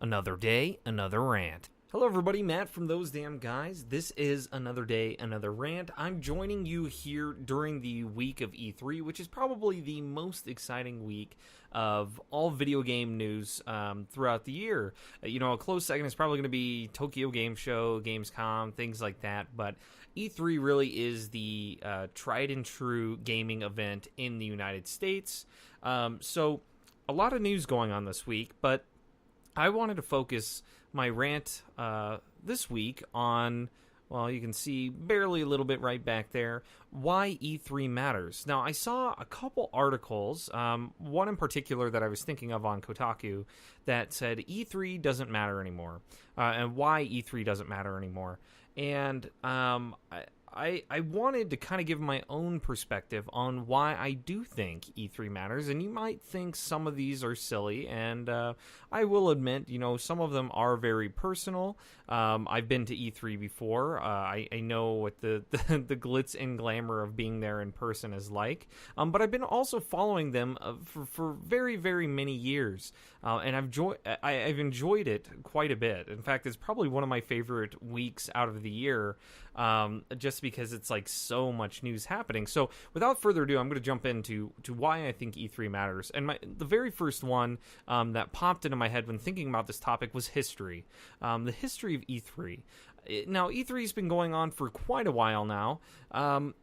Another day, another rant. Hello everybody, Matt from Those Damn Guys. This is another day, another rant. I'm joining you here during the week of E3, which is probably the most exciting week of all video game news throughout the year. A close second is probably going to be Tokyo Game Show, Gamescom, things like that, but E3 really is the tried and true gaming event in the United States. So a lot of news going on this week, but I wanted to focus my rant this week on, well, you can see barely a little bit right back there, why E3 matters. Now, I saw a couple articles, one in particular that I was thinking of on Kotaku, that said E3 doesn't matter anymore, and why E3 doesn't matter anymore. And I wanted to kind of give my own perspective on why I do think E3 matters, and you might think some of these are silly, and I will admit, some of them are very personal. I've been to E3 before. I know what the glitz and glamour of being there in person is like, but I've been also following them for very, very many years, and I've enjoyed it quite a bit. In fact, it's probably one of my favorite weeks out of the year, just because it's like so much news happening. So without further ado, I'm going to jump into why I think E3 matters. And the very first one that popped into my head when thinking about this topic was history. The history of E3. Now, E3 has been going on for quite a while now, and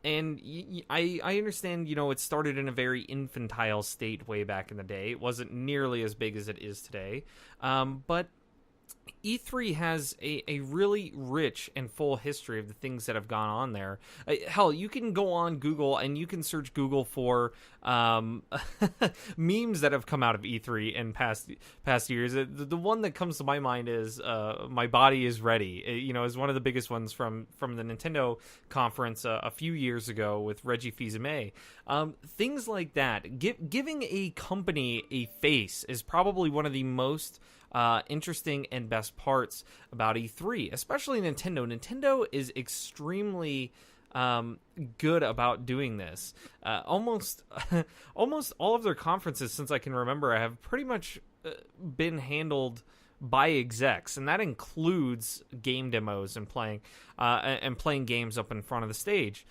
I understand, it started in a very infantile state way back in the day. It wasn't nearly as big as it is today, but E3 has a really rich and full history of the things that have gone on there. Hell, you can go on Google and you can search Google for memes that have come out of E3 in past years. The one that comes to my mind is "My Body Is Ready." Is one of the biggest ones from the Nintendo conference a few years ago with Reggie Fils-Aimé. Things like that. Giving a company a face is probably one of the most interesting and best parts about E3, especially Nintendo. Nintendo is extremely good about doing this. Almost all of their conferences, since I can remember, have pretty much been handled by execs, and that includes game demos and playing games up in front of the stage.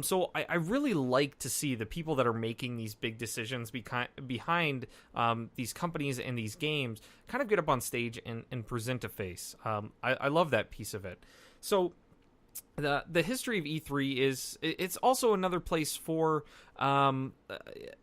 So I really like to see the people that are making these big decisions behind these companies and these games kind of get up on stage and present a face. I love that piece of it. So the history of E3 it's also another place for for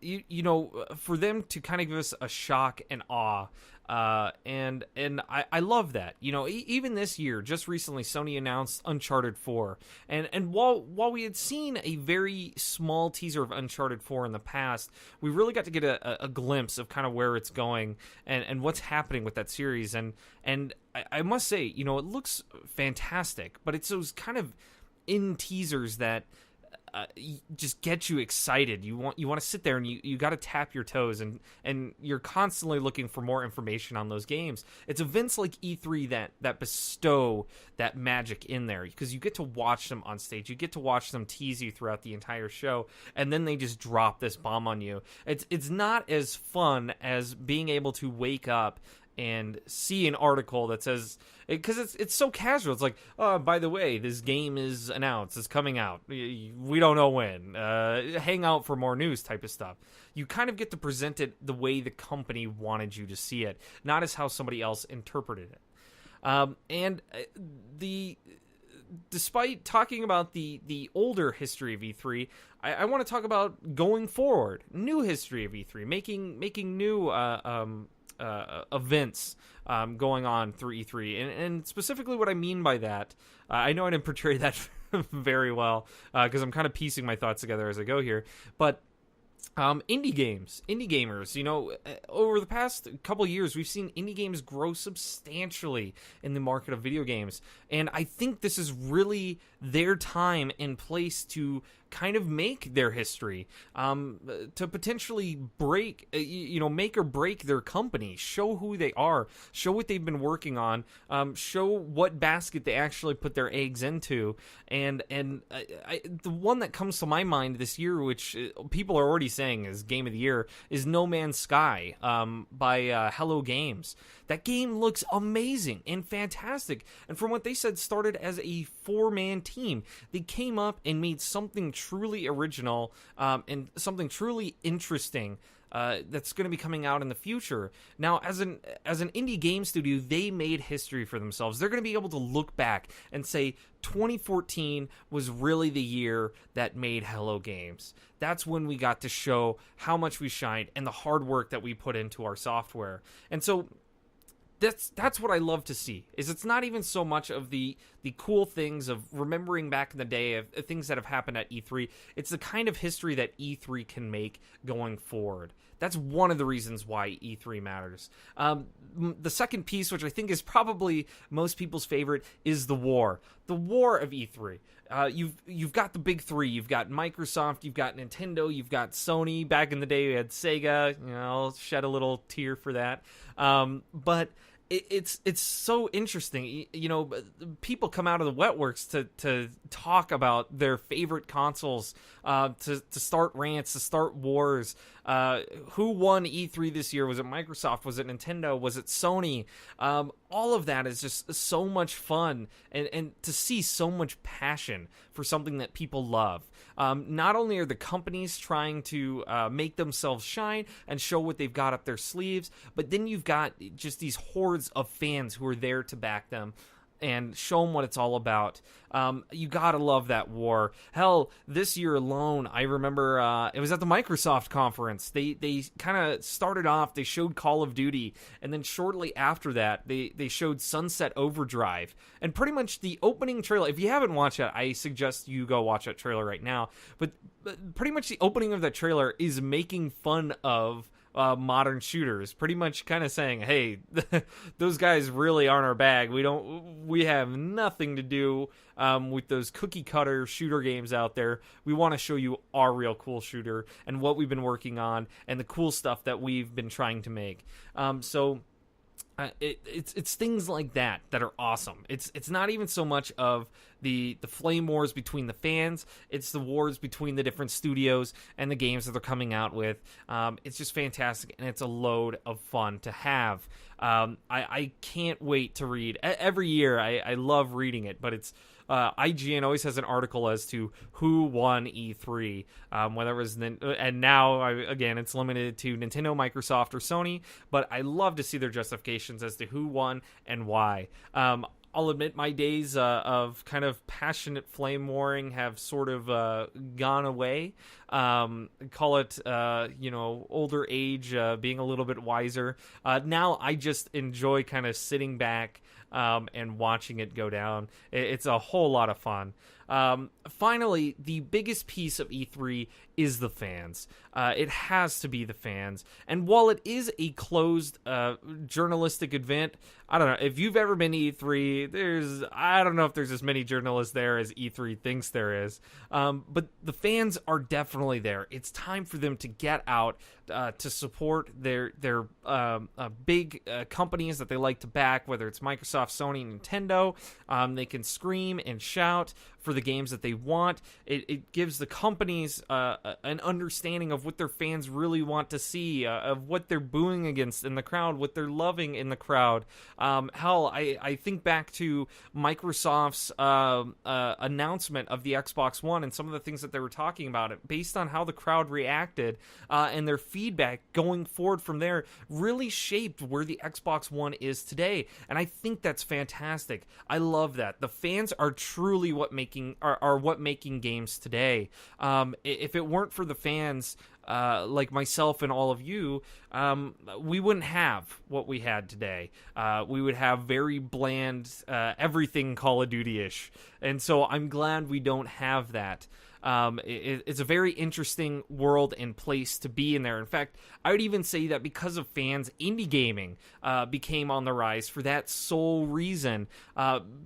them to kind of give us a shock and awe. And I love that. Even this year, just recently, Sony announced Uncharted 4. And while we had seen a very small teaser of Uncharted 4 in the past, we really got to get a glimpse of kind of where it's going and what's happening with that series. And I must say, it looks fantastic, but it's those kind of in teasers that just get you excited. You want to sit there and you got to tap your toes, and you're constantly looking for more information on those games. It's events like E3 that bestow that magic in there, because you get to watch them on stage. You get to watch them tease you throughout the entire show, and then they just drop this bomb on you. It's not as fun as being able to wake up and see an article that says, because it's so casual. It's like, oh, by the way, this game is announced. It's coming out. We don't know when. Hang out for more news type of stuff. You kind of get to present it the way the company wanted you to see it, not as how somebody else interpreted it. Despite talking about the older history of E3, I want to talk about going forward, new history of E3, making new events going on through E3, and specifically what I mean by that, I know I didn't portray that very well, because I'm kind of piecing my thoughts together as I go here, but indie gamers, over the past couple years, we've seen indie games grow substantially in the market of video games, and I think this is really their time and place to kind of make their history, to potentially break, make or break their company, show who they are, show what they've been working on, show what basket they actually put their eggs into. And the one that comes to my mind this year, which people are already saying is game of the year, is No Man's Sky, by Hello Games. That game looks amazing and fantastic. And from what they said, started as a 4-man team. They came up and made something truly original, and something truly interesting, that's going to be coming out in the future. Now, as an indie game studio, they made history for themselves. They're going to be able to look back and say 2014 was really the year that made Hello Games. That's when we got to show how much we shined and the hard work that we put into our software. And so that's what I love to see. Is it's not even so much of the cool things of remembering back in the day of things that have happened at E3. It's the kind of history that E3 can make going forward. That's one of the reasons why E3 matters. The second piece, which I think is probably most people's favorite, is the war. The war of E3. You've got the big three. You've got Microsoft, you've got Nintendo, you've got Sony. Back in the day, we had Sega. I'll shed a little tear for that. But it's so interesting. People come out of the wetworks to talk about their favorite consoles, to start rants, to start wars. Who won E3 this year? Was it Microsoft? Was it Nintendo? Was it Sony? All of that is just so much fun, and to see so much passion for something that people love. Not only are the companies trying to make themselves shine and show what they've got up their sleeves, but then you've got just these hordes of fans who are there to back them and show them what it's all about. You gotta love that war. Hell, this year alone, I remember it was at the Microsoft conference. They kind of started off, they showed Call of Duty, and then shortly after that, they showed Sunset Overdrive. And pretty much the opening trailer, if you haven't watched that, I suggest you go watch that trailer right now. But pretty much the opening of that trailer is making fun of modern shooters, pretty much kind of saying, hey, those guys really aren't our bag. We have nothing to do with those cookie cutter shooter games out there. We want to show you our real cool shooter and what we've been working on and the cool stuff that we've been trying to make. It's things like that are awesome. It's not even so much of the flame wars between the fans. It's the wars between the different studios and the games that they're coming out with. It's just fantastic, and it's a load of fun to have. I can't wait to read. Every year, I love reading it, but it's IGN always has an article as to who won E3, whether it was and now again it's limited to Nintendo, Microsoft, or Sony. But I love to see their justifications as to who won and why. I'll admit my days of kind of passionate flame warring have sort of gone away. Call it, older age, being a little bit wiser. Now I just enjoy kind of sitting back and watching it go down. It's a whole lot of fun. Finally, the biggest piece of E3 is the fans. It has to be the fans. And while it is a closed journalistic event, I don't know. If you've ever been to E3, I don't know if there's as many journalists there as E3 thinks there is. But the fans are definitely there. It's time for them to get out to support their big companies that they like to back, whether it's Microsoft, Sony, Nintendo. They can scream and shout for the games that they want. It gives the companies an understanding of what their fans really want to see, of what they're booing against in the crowd, what they're loving in the crowd. I think back to Microsoft's announcement of the Xbox One and some of the things that they were talking about it, based on how the crowd reacted and their feedback going forward from there really shaped where the Xbox One is today. And I think that's fantastic. I love that. The fans are truly what making games today. If it weren't for the fans, like myself and all of you, we wouldn't have what we had today. We would have very bland, everything Call of Duty-ish. And so I'm glad we don't have that. It's a very interesting world and place to be in there. In fact, I would even say that because of fans, indie gaming became on the rise for that sole reason,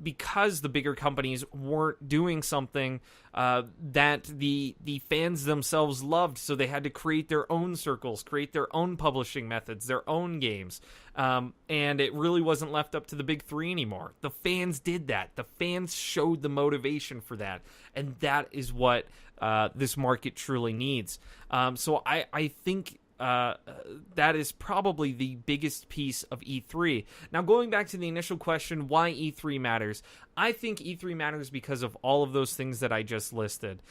because the bigger companies weren't doing something that the fans themselves loved, so they had to create their own circles, create their own publishing methods, their own games, and it really wasn't left up to the big three anymore. The fans did that. The fans showed the motivation for that, and that is what this market truly needs. So I think that is probably the biggest piece of E3. Now, going back to the initial question, why E3 matters, I think E3 matters because of all of those things that I just listed.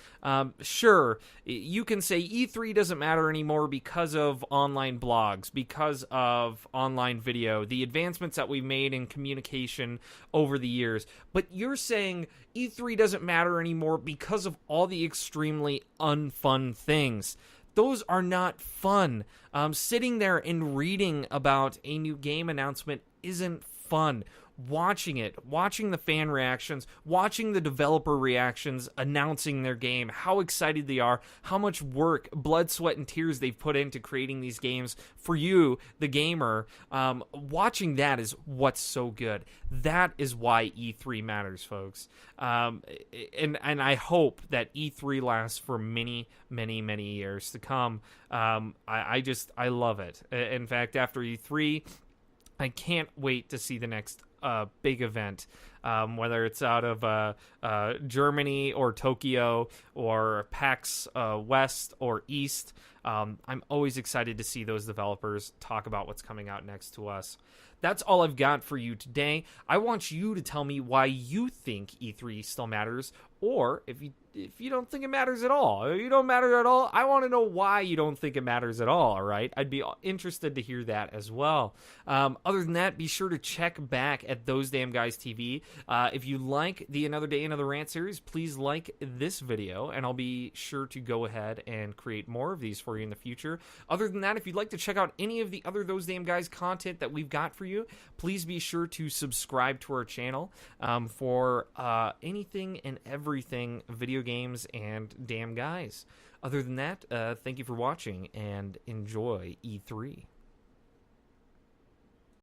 Sure, you can say E3 doesn't matter anymore because of online blogs, because of online video, the advancements that we've made in communication over the years, but you're saying E3 doesn't matter anymore because of all the extremely unfun things. Those are not fun. Sitting there and reading about a new game announcement isn't fun. Watching it, watching the fan reactions, watching the developer reactions, announcing their game, how excited they are, how much work, blood, sweat, and tears they've put into creating these games for you, the gamer, watching that is what's so good. That is why E3 matters, folks. And I hope that E3 lasts for many, many, many years to come. I love it. In fact, after E3, I can't wait to see the next big event, whether it's out of Germany or Tokyo or PAX West or East. I'm always excited to see those developers talk about what's coming out next to us. That's all I've got for you today. I want you to tell me why you think E3 still matters, or if you don't think it matters at all. If you don't matter at all, I want to know why you don't think it matters at all, all right? I'd be interested to hear that as well. Other than that, be sure to check back at Those Damn Guys TV. If you like the Another Day, Another Rant series, please like this video, and I'll be sure to go ahead and create more of these for you in the future. Other than that, if you'd like to check out any of the other Those Damn Guys content that we've got for you, please be sure to subscribe to our channel for anything and everything video games and damn guys. Other than that, thank you for watching and enjoy E3.